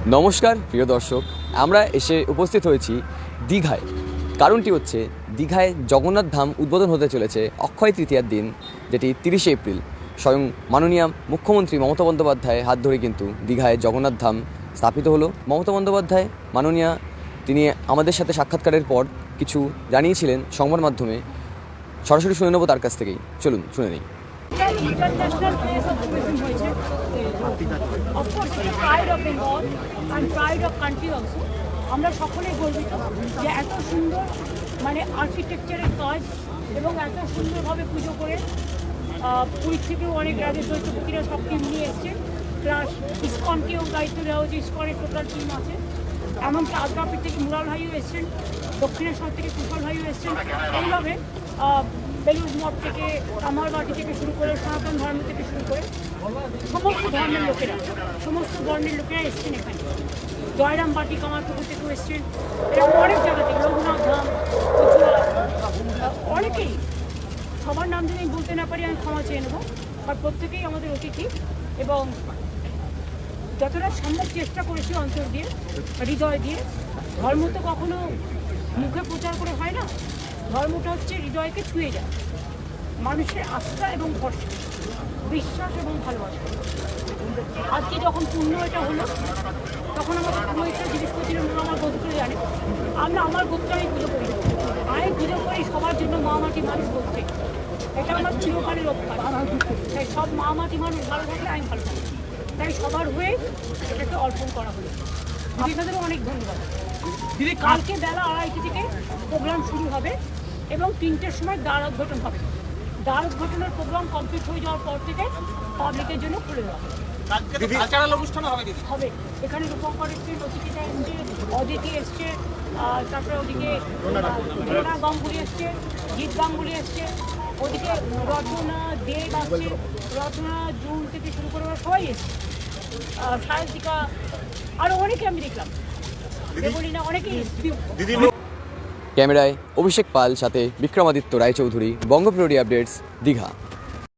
নমস্কার প্রিয় দর্শক, আমরা এসে উপস্থিত হয়েছি দীঘায়। কারণটি হচ্ছে দীঘায় জগন্নাথ ধাম উদ্বোধন হতে চলেছে অক্ষয় তৃতীয়ার দিন, যেটি 30শে এপ্রিল। স্বয়ং মাননীয় মুখ্যমন্ত্রী মমতা বন্দ্যোপাধ্যায়ের হাত ধরে কিন্তু দীঘায় জগন্নাথ ধাম স্থাপিত হলো। মমতা বন্দ্যোপাধ্যায় মাননীয়া তিনি আমাদের সাথে সাক্ষাৎকারের পর কিছু জানিয়েছিলেন সংবাদ মাধ্যমে। সরাসরি শুনে নেব তার কাছ থেকেই, চলুন শুনে নিই। International place of tourism হয়েছে। Of course, it's a pride of Bengal and pride of country also. আমরা সকলেই গর্বিত যে এত সুন্দর আর্কিটেকচারের কাজ এবং এত সুন্দরভাবে পুজো করে পুরীর থেকেও অনেক রাজ্যের দৈত্যপতিরা সব টিম নিয়ে এসছে, প্লাস ইস্কনকেও দায়িত্ব দেওয়া হয়েছে। ইস্কনের টোটাল টিম আছে, এমনকি আদ্রাপীঠ থেকে মুরাল ভাইও এসছেন, দক্ষিণেশ্বর থেকে কুশল ভাইও এসছেন। এইভাবে বেলুড় মঠ থেকে, কামারবাটি থেকে শুরু করে, সনাতন ধর্ম থেকে শুরু করে সমস্ত ধর্মের লোকেরা, সমস্ত বর্ণের লোকেরা এসছেন এখানে। জয়রাম বাটি কামারপুকুর থেকেও এসছেন, এরকম অনেক জায়গা থেকে, রঘুনাথ ধাম, অনেকেই। সবার নাম যদি আমি বলতে না পারি আমি ক্ষমা চেয়ে নেবো, আর প্রত্যেকেই আমাদের অতিথি। এবং যতটা সম্ভব চেষ্টা করেছি অন্তর দিয়ে, হৃদয় দিয়ে। ধর্ম তো কখনো মুখে প্রচার করে হয় না, ধর্মটা হচ্ছে হৃদয়কে ছুঁয়ে যায়। মানুষের আস্থা এবং ভরসা, বিশ্বাস এবং ভালোবাসা। আজকে যখন পূর্ণ এটা হলো, তখন আমাদের পুরোহিতরা জিজ্ঞেস করছিলেন মা আমার গোত্র জানে। আমরা আমার গোত্রে আমি পুজো করি, আমি পুজো করি সবার জন্য। মা মাটি মানুষ গোত্রে, এটা আমার চিরকালের অভ্যাস। তাই সব মা মাটি মানুষ ভালো থাকলে আমি ভালো থাকি, তাই সবার হয়ে এটাকে অর্পণ করা হলো। আপনাদেরও অনেক ধন্যবাদ। দিদি, কালকে বেলা 2:30 থেকে প্রোগ্রাম শুরু হবে এবং 3টের সময় দ্বার উদ্ঘাটন হবে। দ্বার উদ্ঘাটনের প্রোগ্রাম কমপ্লিট হয়ে যাওয়ার পর থেকে পাবলিকের জন্য খুলে দেওয়া হবে। এখানে রূপঙ্কর এসছে, নচিকেতা এসছে, অদিতি এসছে, তারপরে ওদিকে রীনা গাঙ্গুলি এসছে, জিৎ গাঙ্গুলি এসছে, ওদিকে রচনা দেব আসছে, রচনা জুন থেকে শুরু করে ওরা সবাই এসছে, সায়ন্তিকা, আরও অনেকে আমি দেখলাম, দেবলীনা, অনেকেই এসছে। ক্যামেরায় অভিষেক পাল, সাথে বিক্রমাদিত্য রায়চৌধুরী, বঙ্গপ্রিয় আপডেটস, দীঘা।